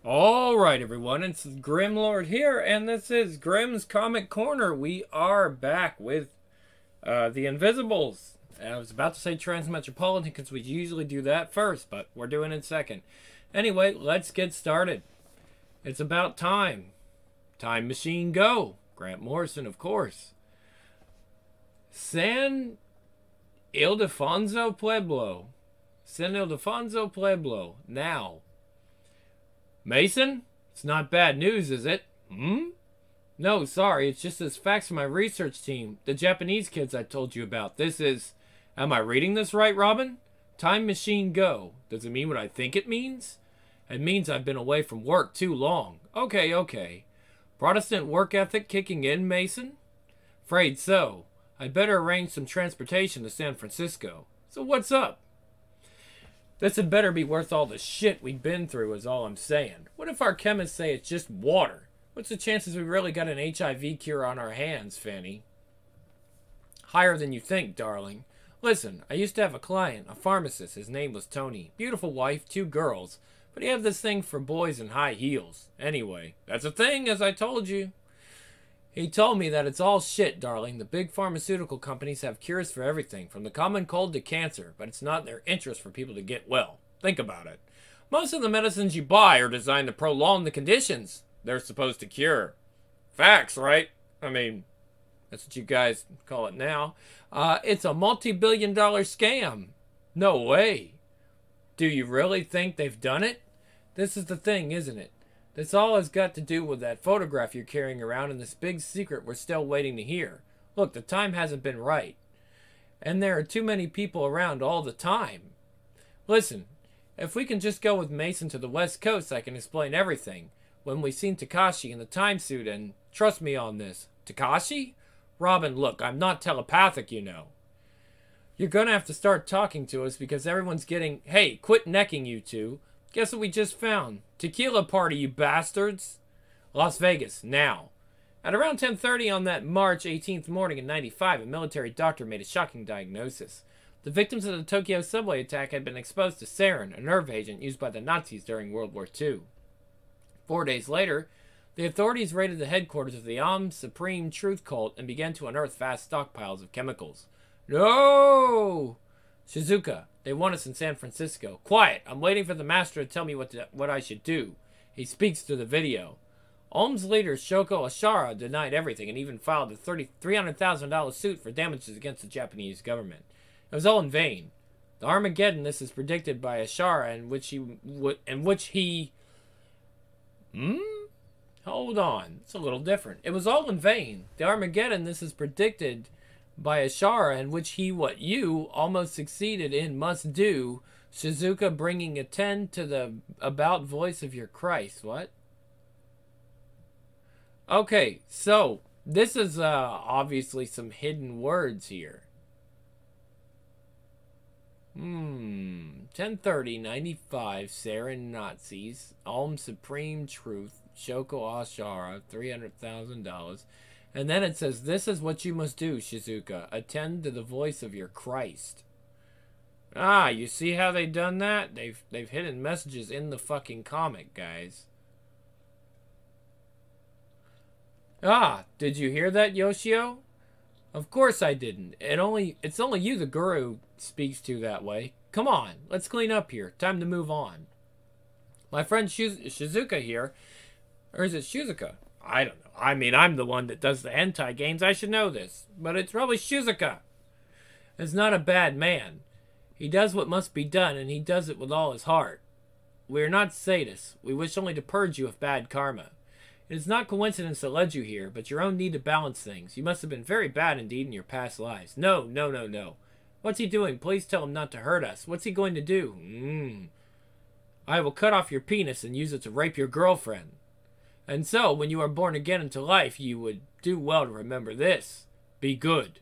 Alright everyone, it's Grimlord here, and this is Grimm's Comic Corner. We are back with The Invisibles. I was about to say Transmetropolitan because we usually do that first, but we're doing it second. Anyway, let's get started. It's about time. Time Machine Go. Grant Morrison, of course. San Ildefonso Pueblo. San Ildefonso Pueblo. Now. Mason? It's not bad news, is it? No, sorry, it's just this facts from my research team. The Japanese kids I told you about. This is... Am I reading this right, Robin? Time Machine Go. Does it mean what I think it means? It means I've been away from work too long. Okay. Protestant work ethic kicking in, Mason? Afraid so. I'd better arrange some transportation to San Francisco. So what's up? This had better be worth all the shit we've been through is all I'm saying. What if our chemists say it's just water? What's the chances we really got an HIV cure on our hands, Fanny? Higher than you think, darling. Listen, I used to have a client, a pharmacist. His name was Tony. Beautiful wife, 2 girls. But he had this thing for boys in high heels. Anyway, that's a thing, as I told you. He told me that it's all shit, darling. The big pharmaceutical companies have cures for everything, from the common cold to cancer, but it's not in their interest for people to get well. Think about it. Most of the medicines you buy are designed to prolong the conditions they're supposed to cure. Facts, right? I mean, that's what you guys call it now. It's a multi-billion-dollar scam. No way. Do you really think they've done it? This is the thing, isn't it? This all has got to do with that photograph you're carrying around and this big secret we're still waiting to hear. Look, the time hasn't been right. And there are too many people around all the time. Listen, if we can just go with Mason to the West Coast, I can explain everything. When we seen Takashi in the time suit, and trust me on this. Takashi? Robin, look, I'm not telepathic, you know. You're gonna have to start talking to us because everyone's getting... Hey, quit necking, you two. Guess what we just found? Tequila party, you bastards. Las Vegas, now. At around 10:30 on that March 18th morning in 95, a military doctor made a shocking diagnosis. The victims of the Tokyo subway attack had been exposed to sarin, a nerve agent used by the Nazis during World War II. 4 days later, the authorities raided the headquarters of the Supreme Truth Cult and began to unearth vast stockpiles of chemicals. No! Shizuka, they want us in San Francisco. Quiet! I'm waiting for the master to tell me what I should do. He speaks through the video. Ulm's leader, Shoko Ashara, denied everything and even filed a $300,000 suit for damages against the Japanese government. It was all in vain. The Armageddon this is predicted by Ashara in which he... Hold on. It's a little different. It was all in vain. The Armageddon this is predicted by Ashara, in which he, what you, almost succeeded in, must do. Shizuka bringing a 10 to the about voice of your Christ. What? Okay, so, this is obviously some hidden words here. 10:30, 95, sarin Nazis, Ulm Supreme Truth, Shoko Ashara, $300,000. And then it says, this is what you must do, Shizuka. Attend to the voice of your Christ. Ah, you see how they done that? They've hidden messages in the fucking comic, guys. Ah, did you hear that, Yoshio? Of course I didn't. It's only you the guru speaks to that way. Come on, let's clean up here. Time to move on. My friend Shizuka here, or is it Shizuka? I don't know. I mean, I'm the one that does the hentai games. I should know this. But it's probably Shizuka. Is not a bad man. He does what must be done, and he does it with all his heart. We are not sadists. We wish only to purge you of bad karma. It is not coincidence that led you here, but your own need to balance things. You must have been very bad indeed in your past lives. No. What's he doing? Please tell him not to hurt us. What's he going to do? I will cut off your penis and use it to rape your girlfriend. And so, when you are born again into life, you would do well to remember this. Be good.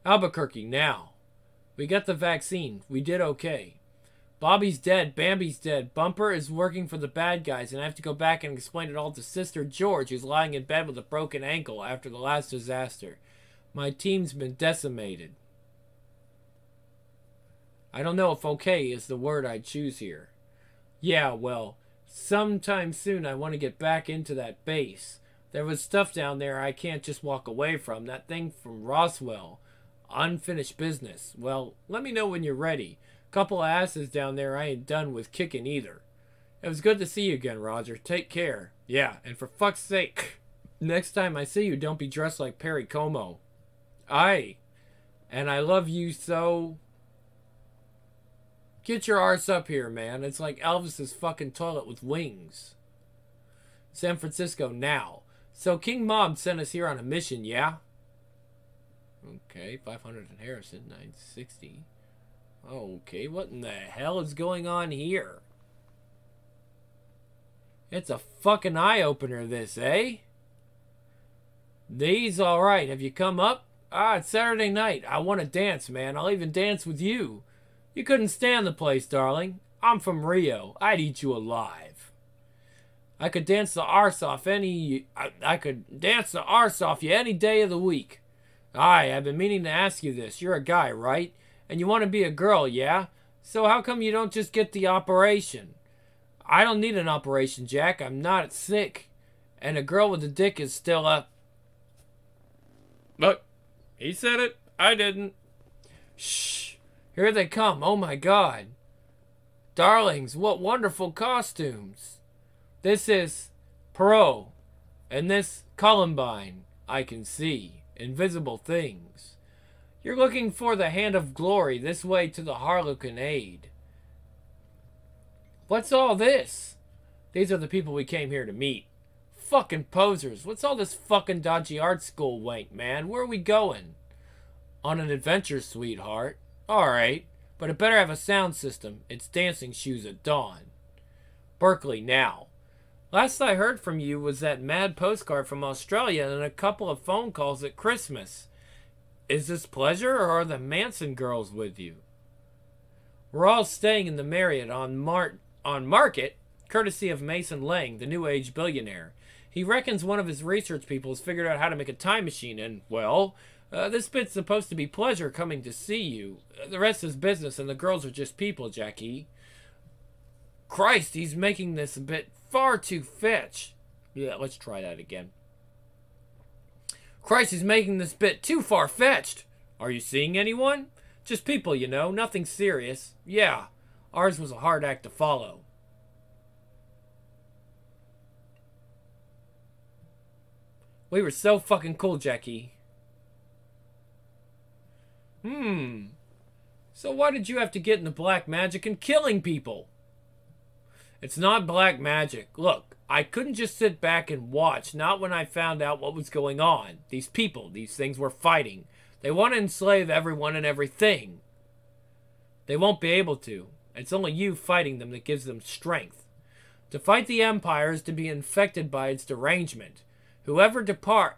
Albuquerque, now. We got the vaccine. We did okay. Bobby's dead. Bambi's dead. Bumper is working for the bad guys, and I have to go back and explain it all to Sister George, who's lying in bed with a broken ankle after the last disaster. My team's been decimated. I don't know if okay is the word I'd choose here. Yeah, well, sometime soon I want to get back into that base. There was stuff down there I can't just walk away from. That thing from Roswell. Unfinished business. Well, let me know when you're ready. Couple of asses down there I ain't done with kicking either. It was good to see you again, Roger. Take care. Yeah, and for fuck's sake, next time I see you, don't be dressed like Perry Como. Aye. And I love you so... Get your arse up here, man. It's like Elvis's fucking toilet with wings. San Francisco now. So King Mob sent us here on a mission, yeah? Okay, 500 in Harrison, 960. Okay, what in the hell is going on here? It's a fucking eye-opener, this, eh? These alright. Have you come up? Ah, it's Saturday night. I want to dance, man. I'll even dance with you. You couldn't stand the place, darling. I'm from Rio. I'd eat you alive. I could dance the arse off I could dance the arse off you any day of the week. Aye, I've been meaning to ask you this. You're a guy, right? And you want to be a girl, yeah? So how come you don't just get the operation? I don't need an operation, Jack. I'm not sick. And a girl with a dick is still a... Look, he said it. I didn't. Shh. Here they come. Oh my God. Darlings, what wonderful costumes. This is Perot. And this Columbine. I can see. Invisible things. You're looking for the hand of glory this way to the Harlequin aid. What's all this? These are the people we came here to meet. Fucking posers. What's all this fucking dodgy art school wank, man? Where are we going? On an adventure, sweetheart. Alright, but it better have a sound system. It's dancing shoes at dawn. Berkeley now. Last I heard from you was that mad postcard from Australia and a couple of phone calls at Christmas. Is this pleasure or are the Manson girls with you? We're all staying in the Marriott on Market, courtesy of Mason Lang, the New Age billionaire. He reckons one of his research people has figured out how to make a time machine and, well, this bit's supposed to be pleasure coming to see you. The rest is business and the girls are just people, Jackie. Christ, he's making this a bit far too fetch. Yeah, let's try that again. Christ, he's making this bit too far-fetched. Are you seeing anyone? Just people, you know, nothing serious. Yeah, ours was a hard act to follow. We were so fucking cool, Jackie. So why did you have to get into black magic and killing people? It's not black magic. Look, I couldn't just sit back and watch, not when I found out what was going on. These people, these things we're fighting. They want to enslave everyone and everything. They won't be able to. It's only you fighting them that gives them strength. To fight the Empire is to be infected by its derangement. Whoever defeats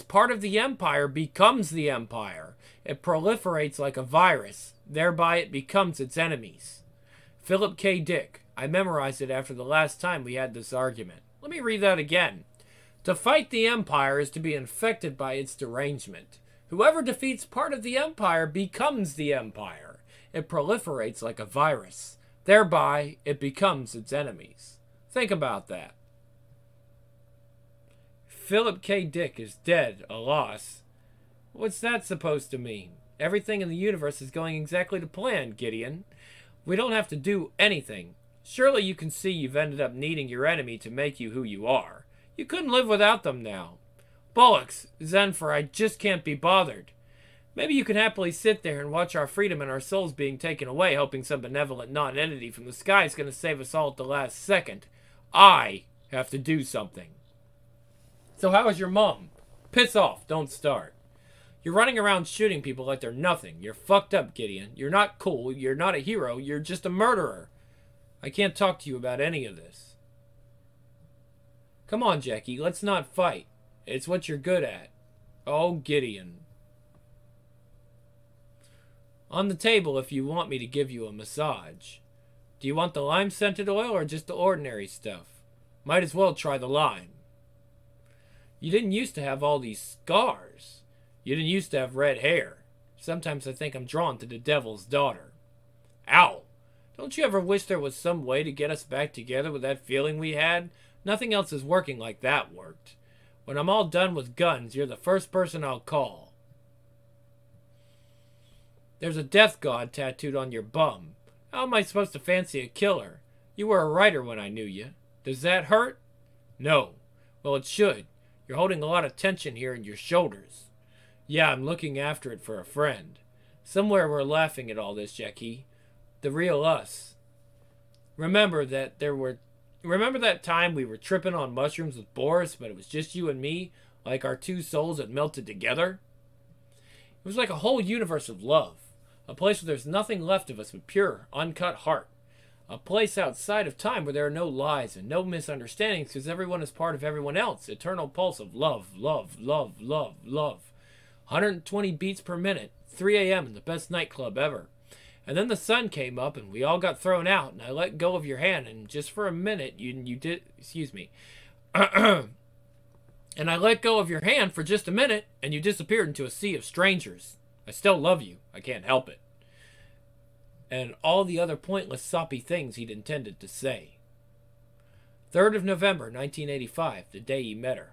part of the Empire becomes the Empire. It proliferates like a virus. Thereby it becomes its enemies. Philip K. Dick. I memorized it after the last time we had this argument. Let me read that again. To fight the Empire is to be infected by its derangement. Whoever defeats part of the Empire becomes the Empire. It proliferates like a virus. Thereby it becomes its enemies. Think about that. Philip K. Dick is dead, a loss. What's that supposed to mean? Everything in the universe is going exactly to plan, Gideon. We don't have to do anything. Surely you can see you've ended up needing your enemy to make you who you are. You couldn't live without them now. Bollocks, Zenfer, I just can't be bothered. Maybe you can happily sit there and watch our freedom and our souls being taken away, hoping some benevolent non-entity from the sky is going to save us all at the last second. I have to do something. So how is your mom? Piss off, don't start. You're running around shooting people like they're nothing. You're fucked up, Gideon. You're not cool. You're not a hero. You're just a murderer. I can't talk to you about any of this. Come on, Jackie. Let's not fight. It's what you're good at. Oh, Gideon. On the table if you want me to give you a massage. Do you want the lime-scented oil or just the ordinary stuff? Might as well try the lime. You didn't used to have all these scars. You didn't used to have red hair. Sometimes I think I'm drawn to the devil's daughter. Ow! Don't you ever wish there was some way to get us back together with that feeling we had? Nothing else is working like that worked. When I'm all done with guns, you're the first person I'll call. There's a death god tattooed on your bum. How am I supposed to fancy a killer? You were a writer when I knew you. Does that hurt? No. Well, it should. You're holding a lot of tension here in your shoulders. Yeah, I'm looking after it for a friend. Somewhere we're laughing at all this, Jackie. The real us. Remember that time we were tripping on mushrooms with Boris, but it was just you and me, like our two souls had melted together? It was like a whole universe of love. A place where there's nothing left of us but pure, uncut heart. A place outside of time where there are no lies and no misunderstandings because everyone is part of everyone else. Eternal pulse of love, love, love, love, love. 120 beats per minute, 3 a.m. in the best nightclub ever. And then the sun came up and we all got thrown out and I let go of your hand and just for a minute you did, excuse me. And I let go of your hand for just a minute and you disappeared into a sea of strangers. I still love you. I can't help it. And all the other pointless, soppy things he'd intended to say. 3rd of November, 1985, the day he met her.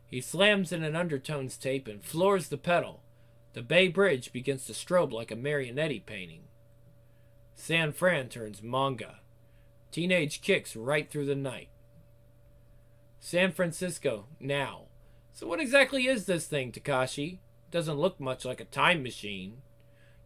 He slams in an undertones tape and floors the pedal. The Bay Bridge begins to strobe like a marionette painting. San Fran turns manga. Teenage kicks right through the night. San Francisco, now. So what exactly is this thing, Takashi? Doesn't look much like a time machine.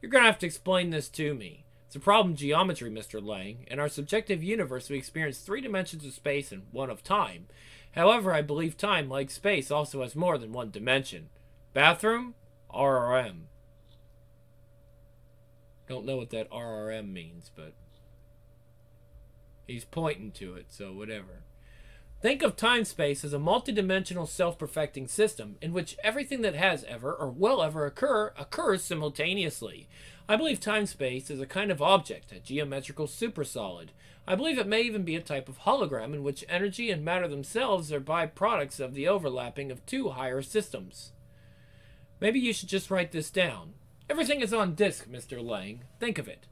You're gonna have to explain this to me. It's a problem geometry, Mr. Lang. In our subjective universe, we experience 3 dimensions of space and 1 of time. However, I believe time, like space, also has more than 1 dimension. Bathroom? RRM. Don't know what that RRM means, but he's pointing to it, so whatever. Think of time-space as a multidimensional self-perfecting system in which everything that has ever or will ever occur occurs simultaneously. I believe time-space is a kind of object, a geometrical supersolid. I believe it may even be a type of hologram in which energy and matter themselves are byproducts of the overlapping of 2 higher systems. Maybe you should just write this down. Everything is on disk, Mr. Lang. Think of it.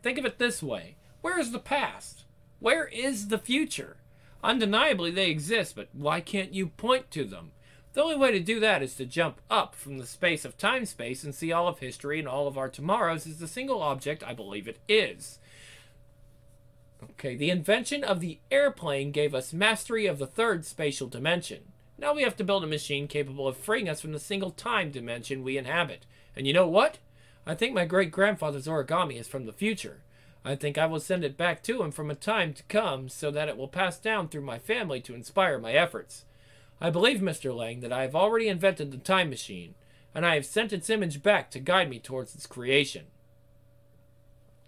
Think of it this way. Where is the past? Where is the future? Undeniably, they exist, but why can't you point to them? The only way to do that is to jump up from the space of time-space and see all of history and all of our tomorrows as the single object I believe it is. Okay, the invention of the airplane gave us mastery of the 3rd spatial dimension. Now we have to build a machine capable of freeing us from the single time dimension we inhabit. And you know what? I think my great-grandfather's origami is from the future. I think I will send it back to him from a time to come so that it will pass down through my family to inspire my efforts. I believe, Mr. Lang, that I have already invented the time machine, and I have sent its image back to guide me towards its creation.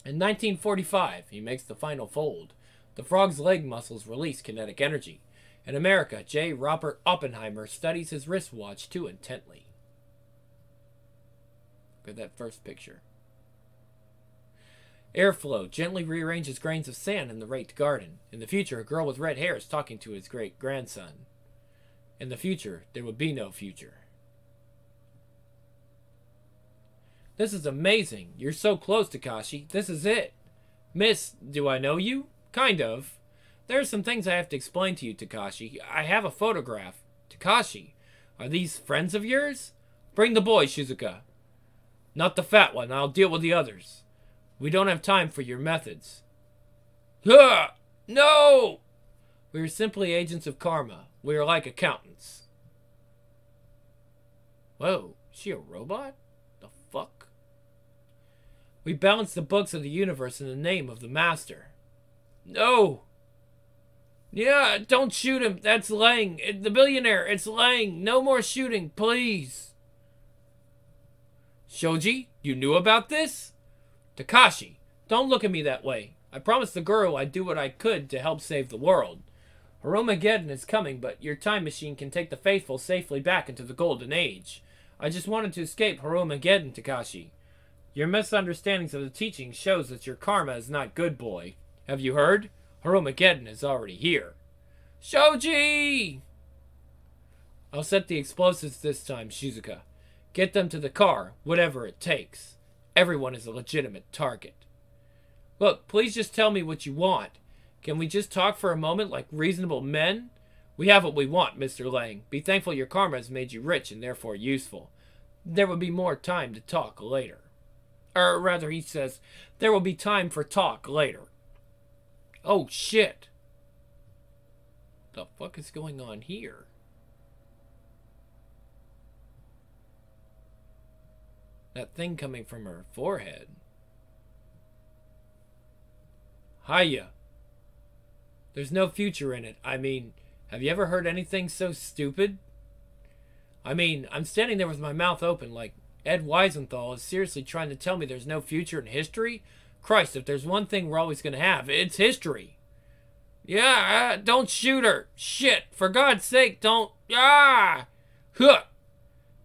In 1945, he makes the final fold. The frog's leg muscles release kinetic energy. In America, J. Robert Oppenheimer studies his wristwatch too intently. Look at that first picture. Airflow gently rearranges grains of sand in the raked garden. In the future, a girl with red hair is talking to his great-grandson. In the future, there will be no future. This is amazing. You're so close, Takashi. This is it. Miss, do I know you? Kind of. There are some things I have to explain to you, Takashi. I have a photograph. Takashi, are these friends of yours? Bring the boy, Shizuka. Not the fat one. I'll deal with the others. We don't have time for your methods. Huh! No! We are simply agents of karma. We are like accountants. Whoa, is she a robot? The fuck? We balance the books of the universe in the name of the master. No! Yeah, don't shoot him. That's Lang. The billionaire. It's Lang. No more shooting, please. Shoji, you knew about this? Takashi, don't look at me that way. I promised the girl I'd do what I could to help save the world. Haromageddon is coming, but your time machine can take the faithful safely back into the Golden Age. I just wanted to escape Haromageddon, Takashi. Your misunderstandings of the teaching shows that your karma is not good, boy. Have you heard? Haromageddon is already here. Shoji! I'll set the explosives this time, Shizuka. Get them to the car, whatever it takes. Everyone is a legitimate target. Look, please just tell me what you want. Can we just talk for a moment like reasonable men? We have what we want, Mr. Lang. Be thankful your karma has made you rich and therefore useful. There will be more time to talk later. Or rather, he says, there will be time for talk later. Oh, shit. The fuck is going on here? That thing coming from her forehead. Hiya. There's no future in it. I mean, have you ever heard anything so stupid? I mean, I'm standing there with my mouth open like Ed Weisenthal is seriously trying to tell me there's no future in history? Christ, if there's one thing we're always going to have, it's history. Yeah, don't shoot her. Shit, for God's sake, don't. Ah! Huh.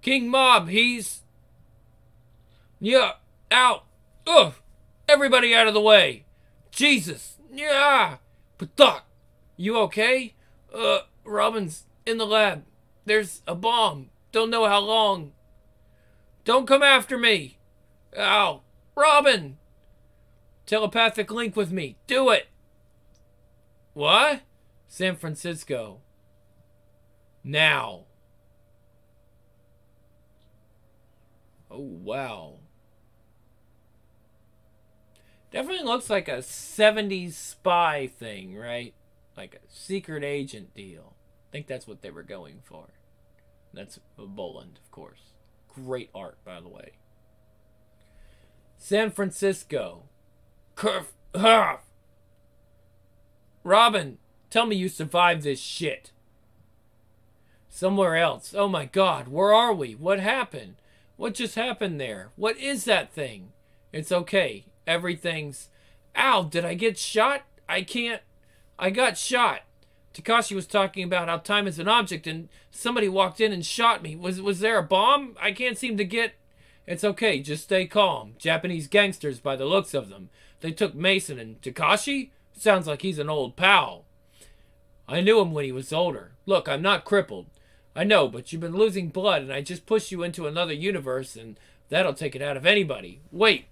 King Mob, he's... Yeah, out. Ugh. Everybody out of the way. Jesus. Yeah. Patak. You okay? Robin's in the lab. There's a bomb. Don't know how long. Don't come after me. Ow. Robin. Telepathic link with me. Do it. What? San Francisco. Now. Oh, wow. Definitely looks like a 70s spy thing, right? Like a secret agent deal. I think that's what they were going for. That's Boland, of course. Great art, by the way. San Francisco. Robin, tell me you survived this shit. Somewhere else. Oh my God, where are we? What happened? What just happened there? What is that thing? It's okay. Everything's... Ow, did I get shot? I can't... I got shot. Takashi was talking about how time is an object and somebody walked in and shot me. Was there a bomb? I can't seem to get... It's okay, just stay calm. Japanese gangsters by the looks of them. They took Mason and Takashi? Sounds like he's an old pal. I knew him when he was older. Look, I'm not crippled. I know, but you've been losing blood and I just pushed you into another universe and that'll take it out of anybody. Wait.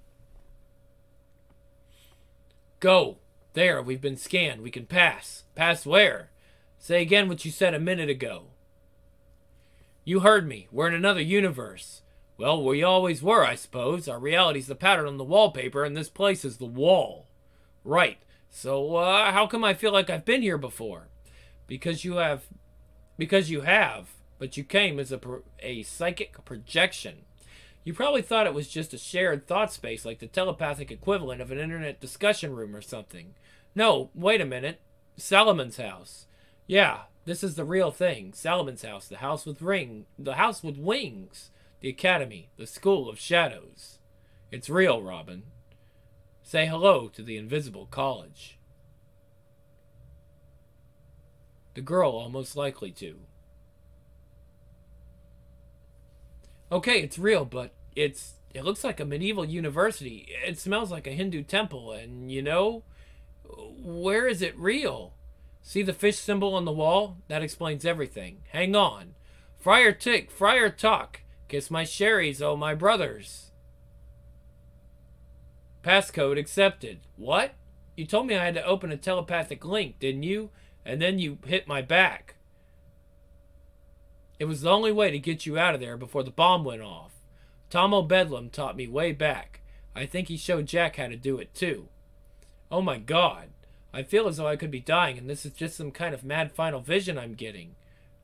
Go. There, we've been scanned. We can pass. Pass where? Say again what you said a minute ago. You heard me. We're in another universe. Well, we always were, I suppose. Our reality's the pattern on the wallpaper, and this place is the wall. Right. So, how come I feel like I've been here before? Because you have, but you came as a psychic projection. You probably thought it was just a shared thought space, like the telepathic equivalent of an internet discussion room or something. No, wait a minute. Salomon's house. Yeah, this is the real thing. Salomon's house, the house with wings. The academy, the school of shadows. It's real, Robin. Say hello to the invisible college. The girl almost likely to. Okay, it's real, but it looks like a medieval university. It smells like a Hindu temple, and you know, where is it real? See the fish symbol on the wall? That explains everything. Hang on. Friar Tick, Friar Talk. Kiss my sherries, oh my brothers. Passcode accepted. What? You told me I had to open a telepathic link, didn't you? And then you hit my back. It was the only way to get you out of there before the bomb went off. Tom O'Bedlam taught me way back. I think he showed Jack how to do it too. Oh my God. I feel as though I could be dying and this is just some kind of mad final vision I'm getting.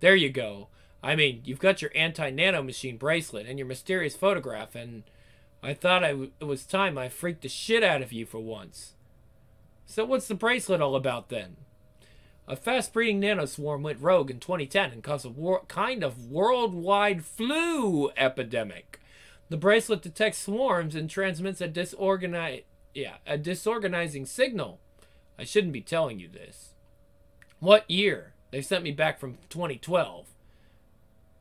There you go. I mean, you've got your anti-nano machine bracelet and your mysterious photograph, and I thought it was time I freaked the shit out of you for once. So what's the bracelet all about then? A fast-breeding nanoswarm went rogue in 2010 and caused a kind of worldwide flu epidemic. The bracelet detects swarms and transmits a disorganizing signal. I shouldn't be telling you this. What year? They sent me back from 2012.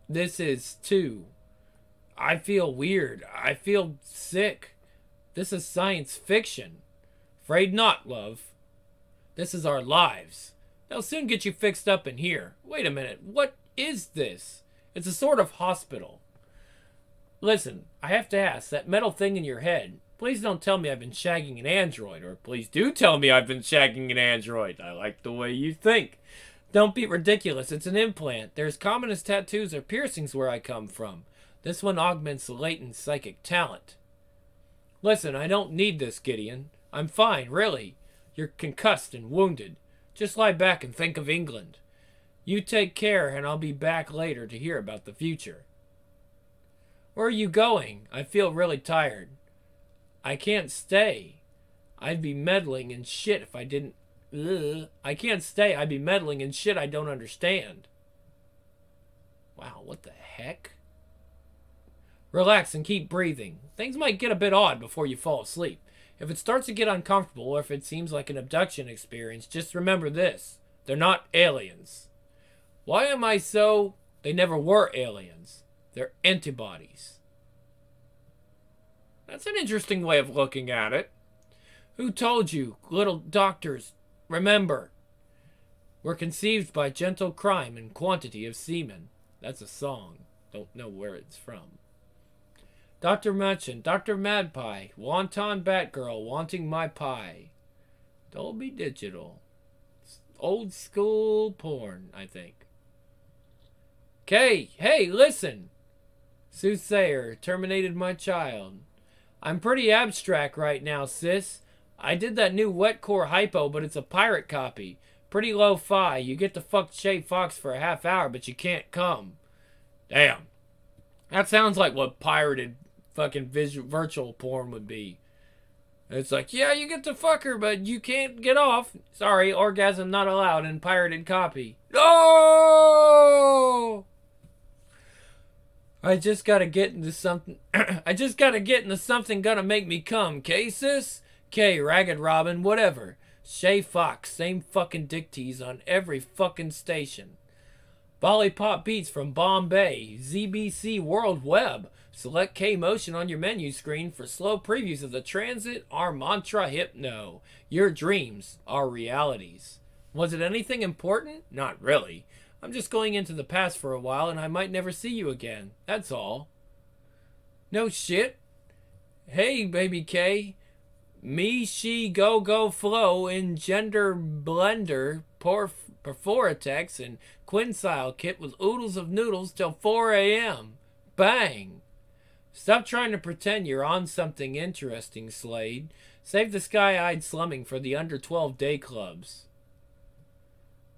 This is 2. I feel weird. I feel sick. This is science fiction. Afraid not, love. This is our lives. They'll soon get you fixed up in here. Wait a minute. What is this? It's a sort of hospital. Listen, I have to ask, that metal thing in your head, Please don't tell me I've been shagging an android, or please do tell me I've been shagging an android. I like the way you think. Don't be ridiculous. It's an implant. They're as common as tattoos or piercings where I come from. This one augments latent psychic talent. Listen, I don't need this, Gideon. I'm fine, really. You're concussed and wounded. Just lie back and think of England. You take care, and I'll be back later to hear about the future. Where are you going? I feel really tired. I can't stay. I'd be meddling in shit if I didn't... Ugh. I can't stay. I'd be meddling in shit I don't understand. Wow, what the heck? Relax and keep breathing. Things might get a bit odd before you fall asleep. If it starts to get uncomfortable or if it seems like an abduction experience, just remember this. They're not aliens. Why am I so... They never were aliens. They're antibodies. That's an interesting way of looking at it. Who told you, little doctors? Remember, we're conceived by gentle crime and quantity of semen. That's a song. Don't know where it's from. Dr. Merchant, Dr. Madpie, Wonton Batgirl wanting my pie. Dolby Digital. Old school porn, I think. Okay, hey, listen. Soothsayer terminated my child. I'm pretty abstract right now, sis. I did that new wetcore hypo, but it's a pirate copy. Pretty low-fi. You get to fuck Shay Fox for a half hour, but you can't come. Damn. That sounds like what pirated fucking virtual porn would be. It's like, yeah, you get to fuck her, but you can't get off. Sorry, orgasm not allowed in pirated copy. Oh! I just gotta get into something. I just gotta get into something gonna make me come, K, sis? K, Ragged Robin, whatever. Shay Fox, same fucking dick tease on every fucking station. Lollipop Beats from Bombay, ZBC World Web. Select K Motion on your menu screen for slow previews of the Transit, our mantra Hypno. Your dreams are realities. Was it anything important? Not really. I'm just going into the past for a while and I might never see you again. That's all. No shit. Hey, baby K. Me, she, go, go, flow in gender blender, Perforatex, and Quincyl kit with oodles of noodles till 4 a.m. Bang. Stop trying to pretend you're on something interesting, Slade. Save the sky-eyed slumming for the under-12 day clubs.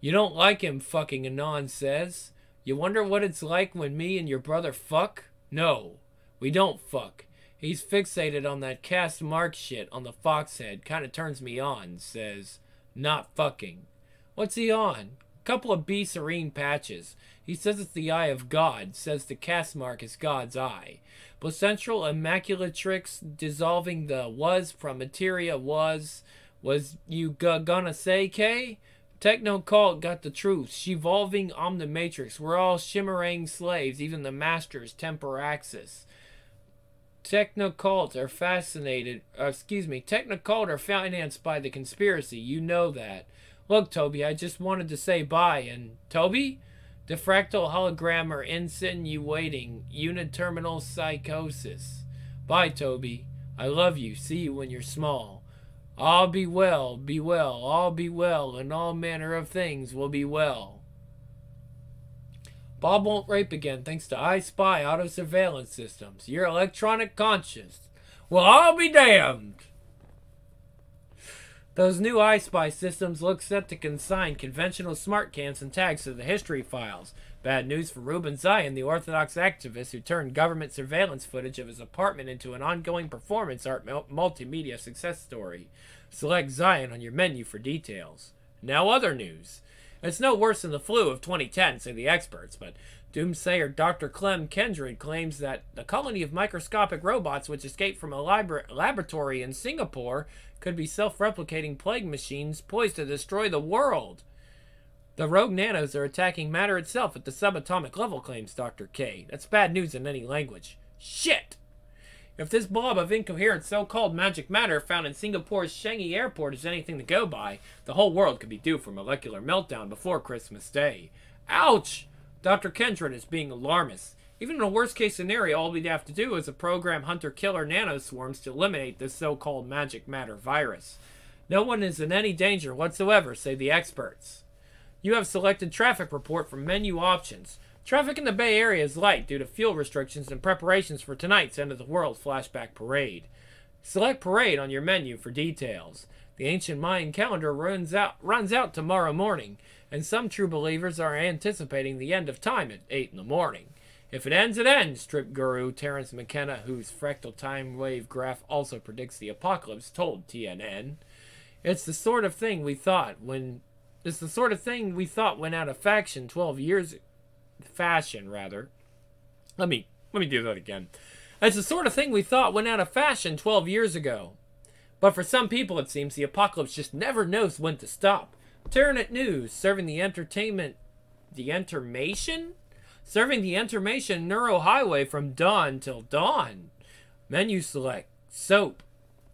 You don't like him, fucking Anon says. You wonder what it's like when me and your brother fuck? No, we don't fuck. He's fixated on that cast mark shit on the fox head. Kinda turns me on, says. Not fucking. What's he on? Couple of B serene patches. He says it's the eye of God. Says the cast mark is God's eye. Placental immaculatrix dissolving the was from materia was you gonna say, K? Techno cult got the truth. She-volving omnimatrix. We're all shimmering slaves, even the master's temperaxis. Techno-cult are Techno-cult are financed by the conspiracy. You know that. Look, Toby, I just wanted to say bye. And, Toby? Diffractal hologram are insinuating uniterminal psychosis. Bye, Toby. I love you. See you when you're small. All be well, all be well, and all manner of things will be well. Bob won't rape again thanks to I Spy auto surveillance systems. Your electronic conscience will all be damned. Those new I Spy systems look set to consign conventional smart cans and tags to the history files. Bad news for Ruben Zion, the Orthodox activist who turned government surveillance footage of his apartment into an ongoing performance art multimedia success story. Select Zion on your menu for details. Now other news. It's no worse than the flu of 2010, say the experts, but doomsayer Dr. Clem Kendrick claims that the colony of microscopic robots which escaped from a laboratory in Singapore could be self-replicating plague machines poised to destroy the world. The rogue nanos are attacking matter itself at the subatomic level, claims Dr. K. That's bad news in any language. Shit! If this blob of incoherent so-called magic matter found in Singapore's Changi airport is anything to go by, the whole world could be due for molecular meltdown before Christmas Day. Ouch! Dr. Kendron is being alarmist. Even in a worst-case scenario, all we'd have to do is program hunter-killer nanoswarms to eliminate this so-called magic matter virus. No one is in any danger whatsoever, say the experts. You have selected traffic report from menu options. Traffic in the Bay Area is light due to fuel restrictions and preparations for tonight's End of the World flashback parade. Select parade on your menu for details. The ancient Mayan calendar runs out tomorrow morning, and some true believers are anticipating the end of time at 8 in the morning. If it ends, it ends, strip guru Terrence McKenna, whose fractal time wave graph also predicts the apocalypse, told TNN. It's the sort of thing we thought went out of fashion 12 years rather. Let me do that again. It's the sort of thing we thought went out of fashion 12 years ago. But for some people, it seems the apocalypse just never knows when to stop. Terranet News, serving the intermation Neuro Highway from dawn till dawn. Menu select. Soap.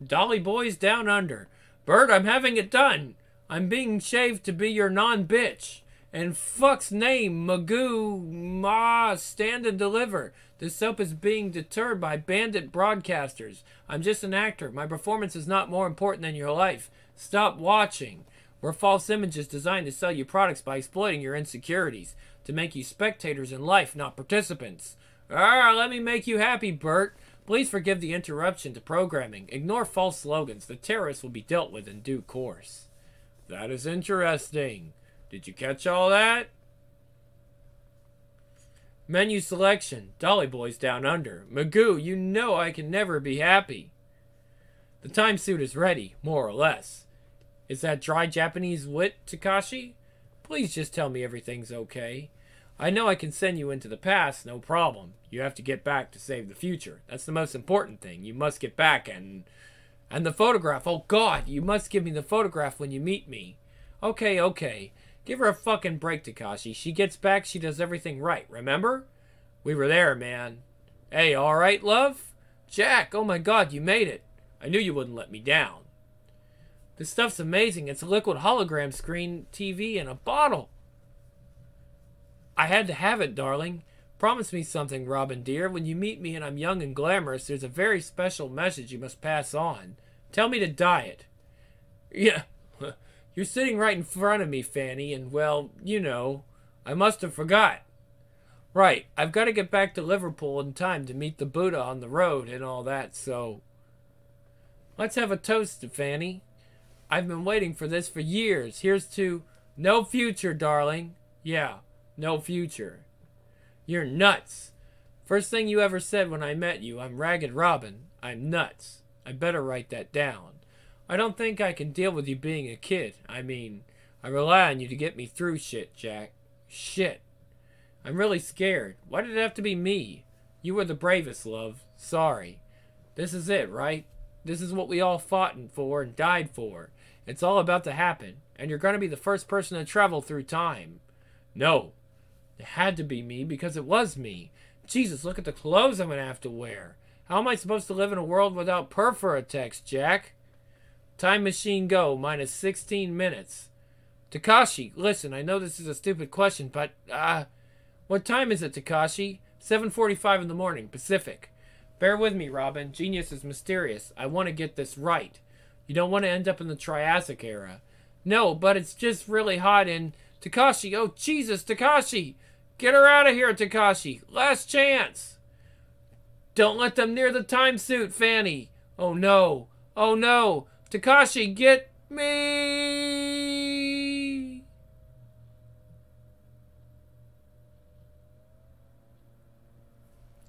Dolly Boys Down Under. Bert, I'm having it done. I'm being shaved to be your non-bitch. And fuck's name, Magoo, Ma, stand and deliver. This soap is being deterred by bandit broadcasters. I'm just an actor. My performance is not more important than your life. Stop watching. We're false images designed to sell you products by exploiting your insecurities. To make you spectators in life, not participants. Let me make you happy, Bert. Please forgive the interruption to programming. Ignore false slogans. The terrorists will be dealt with in due course. That is interesting. Did you catch all that? Menu selection. Dolly Boys Down Under. Magoo, you know I can never be happy. The time suit is ready, more or less. Is that dry Japanese wit, Takashi? Please just tell me everything's okay. I know I can send you into the past, no problem. You have to get back to save the future. That's the most important thing. You must get back and the photograph. Oh, God, you must give me the photograph when you meet me. Okay. Give her a fucking break, Takashi. She gets back, she does everything right, remember? We were there, man. Hey, all right, love? Jack, oh my God, you made it. I knew you wouldn't let me down. This stuff's amazing. It's a liquid hologram screen TV in a bottle. I had to have it, darling. Promise me something, Robin dear. When you meet me and I'm young and glamorous, there's a very special message you must pass on. Tell me to diet. Yeah, you're sitting right in front of me, Fanny, and well, you know, I must have forgot. Right, I've got to get back to Liverpool in time to meet the Buddha on the road and all that, so... Let's have a toast to Fanny. I've been waiting for this for years. Here's to no future, darling. Yeah, no future. You're nuts. First thing you ever said when I met you, I'm Ragged Robin. I'm nuts. I better write that down. I don't think I can deal with you being a kid. I mean, I rely on you to get me through shit, Jack. Shit. I'm really scared. Why did it have to be me? You were the bravest, love. Sorry. This is it, right? This is what we all fought for and died for. It's all about to happen, and you're going to be the first person to travel through time. No. It had to be me because it was me. Jesus, look at the clothes I'm going to have to wear. How am I supposed to live in a world without Perfuratex, Jack? Time machine go, minus 16 minutes. Takashi, listen, I know this is a stupid question, but, what time is it, Takashi? 7:45 in the morning, Pacific. Bear with me, Robin. Genius is mysterious. I want to get this right. You don't want to end up in the Triassic era. No, but it's just really hot in... Takashi, oh Jesus, Takashi! Get her out of here, Takashi! Last chance! Don't let them near the time suit, Fanny! Oh no! Oh no! Takashi, get me!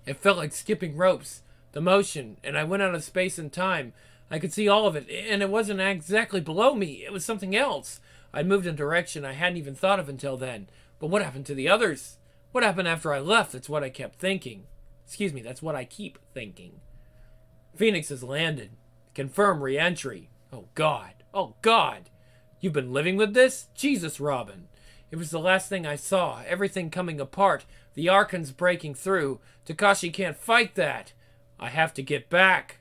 It felt like skipping ropes. The motion, and I went out of space and time. I could see all of it, and it wasn't exactly below me. It was something else. I'd moved in a direction I hadn't even thought of until then. But what happened to the others? What happened after I left? That's what I kept thinking. Excuse me, that's what I keep thinking. Phoenix has landed. Confirm re-entry. Oh, God. Oh, God. You've been living with this? Jesus, Robin. It was the last thing I saw. Everything coming apart. The Archons breaking through. Takashi can't fight that. I have to get back.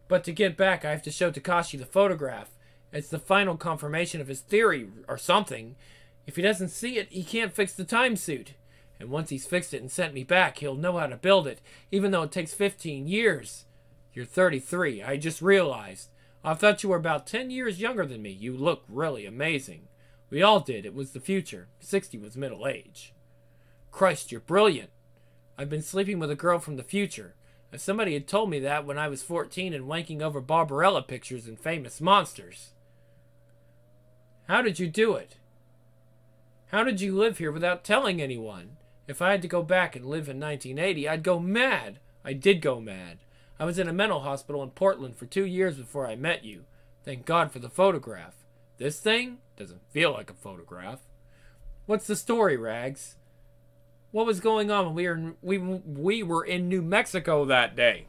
But to get back, I have to show Takashi the photograph. It's the final confirmation of his theory, or something. If he doesn't see it, he can't fix the time suit. And once he's fixed it and sent me back, he'll know how to build it, even though it takes 15 years. You're 33, I just realized. I thought you were about 10 years younger than me. You look really amazing. We all did. It was the future. 60 was middle age. Christ, you're brilliant. I've been sleeping with a girl from the future. If somebody had told me that when I was 14 and wanking over Barbarella pictures and famous monsters. How did you do it? How did you live here without telling anyone? If I had to go back and live in 1980, I'd go mad. I did go mad. I was in a mental hospital in Portland for 2 years before I met you. Thank God for the photograph. This thing doesn't feel like a photograph. What's the story, Rags? What was going on when we were in New Mexico that day?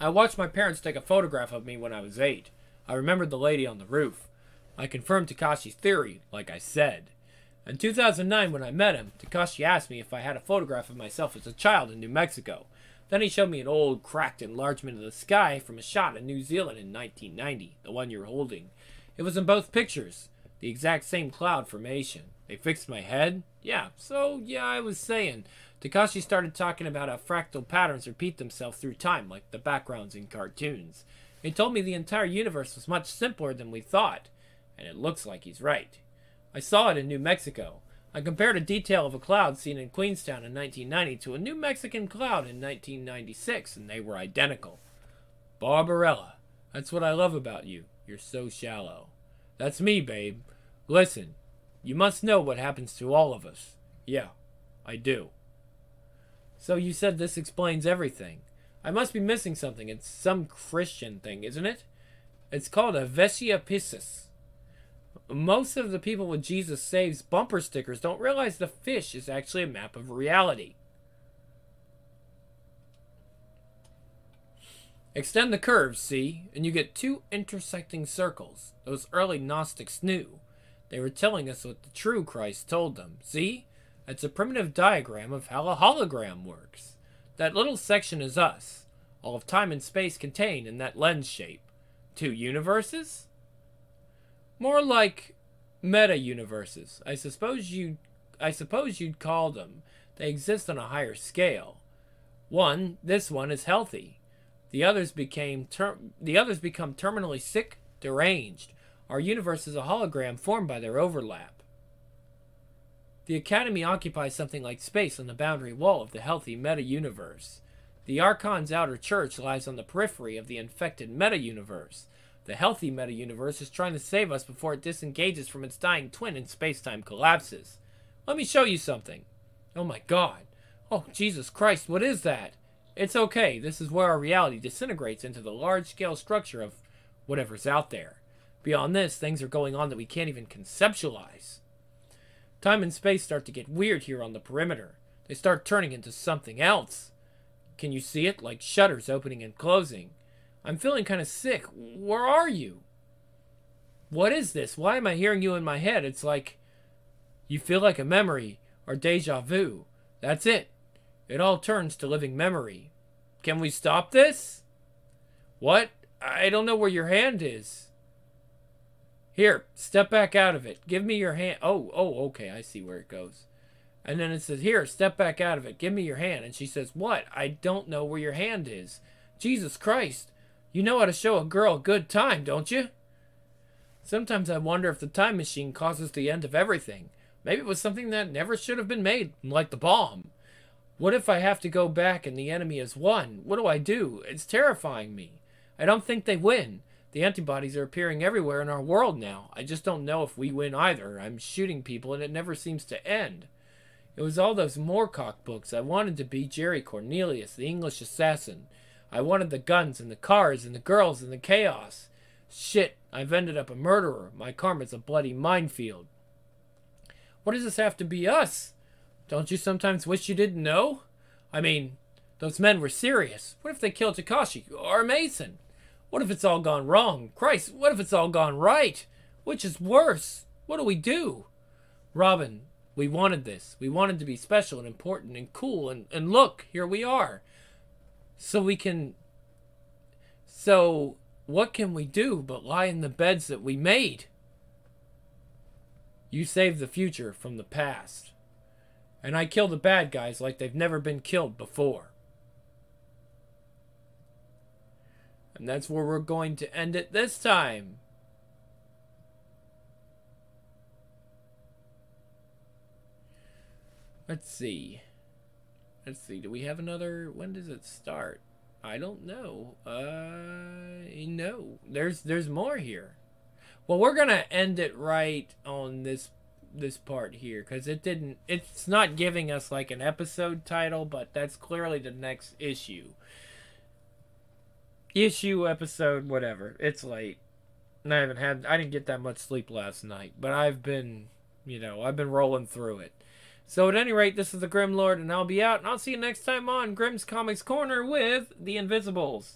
I watched my parents take a photograph of me when I was 8. I remembered the lady on the roof. I confirmed Takashi's theory, like I said. In 2009, when I met him, Takashi asked me if I had a photograph of myself as a child in New Mexico. Then he showed me an old, cracked enlargement of the sky from a shot in New Zealand in 1990, the one you're holding. It was in both pictures, the exact same cloud formation. They fixed my head? Yeah, I was saying. Takashi started talking about how fractal patterns repeat themselves through time, like the backgrounds in cartoons. He told me the entire universe was much simpler than we thought, and it looks like he's right. I saw it in New Mexico. I compared a detail of a cloud seen in Queenstown in 1990 to a New Mexican cloud in 1996, and they were identical. Barbarella, that's what I love about you. You're so shallow. That's me, babe. Listen, you must know what happens to all of us. Yeah, I do. So you said this explains everything. I must be missing something. It's some Christian thing, isn't it? It's called a Vesia Piscis. Most of the people with Jesus Saves bumper stickers don't realize the fish is actually a map of reality. Extend the curves, see, and you get 2 intersecting circles. Those early Gnostics knew. They were telling us what the true Christ told them. See? It's a primitive diagram of how a hologram works. That little section is us. All of time and space contained in that lens shape. 2 universes? More like meta-universes. I suppose you'd call them. They exist on a higher scale. This one is healthy. The others become terminally sick, deranged. Our universe is a hologram formed by their overlap. The Academy occupies something like space on the boundary wall of the healthy meta-universe. The Archon's outer church lies on the periphery of the infected meta-universe. The healthy meta-universe is trying to save us before it disengages from its dying twin and space-time collapses. Let me show you something. Oh my God. Oh, Jesus Christ, what is that? It's okay. This is where our reality disintegrates into the large-scale structure of whatever's out there. Beyond this, things are going on that we can't even conceptualize. Time and space start to get weird here on the perimeter. They start turning into something else. Can you see it? Like shutters opening and closing. I'm feeling kind of sick. Where are you? What is this? Why am I hearing you in my head? It's like you feel like a memory or deja vu. That's it. It all turns to living memory. Can we stop this? What? I don't know where your hand is. Here, step back out of it. Give me your hand. Oh, okay. I see where it goes. And then it says, here, step back out of it. Give me your hand. And she says, what? I don't know where your hand is. Jesus Christ. You know how to show a girl a good time, don't you? Sometimes I wonder if the time machine causes the end of everything. Maybe it was something that never should have been made, like the bomb. What if I have to go back and the enemy is won? What do I do? It's terrifying me. I don't think they win. The antibodies are appearing everywhere in our world now. I just don't know if we win either. I'm shooting people and it never seems to end. It was all those Moorcock books. I wanted to be Jerry Cornelius, the English assassin. I wanted the guns and the cars and the girls and the chaos. Shit, I've ended up a murderer. My karma's a bloody minefield. What does this have to be us? Don't you sometimes wish you didn't know? I mean, those men were serious. What if they killed Takashi or Mason? What if it's all gone wrong? Christ, what if it's all gone right? Which is worse? What do we do? Robin, we wanted this. We wanted to be special and important and cool. And look, here we are. So what can we do but lie in the beds that we made? You saved the future from the past. And I kill the bad guys like they've never been killed before. And that's where we're going to end it this time. Let's see. Do we have another? When does it start? I don't know. No. There's more here. Well, we're gonna end it right on this part here, because it's not giving us like an episode title, but that's clearly the next issue. Episode, whatever. It's late. And I didn't get that much sleep last night, but I've been rolling through it. So at any rate, this is the Grim Lord, and I'll be out, and I'll see you next time on Grimm's Comics Corner with The Invisibles.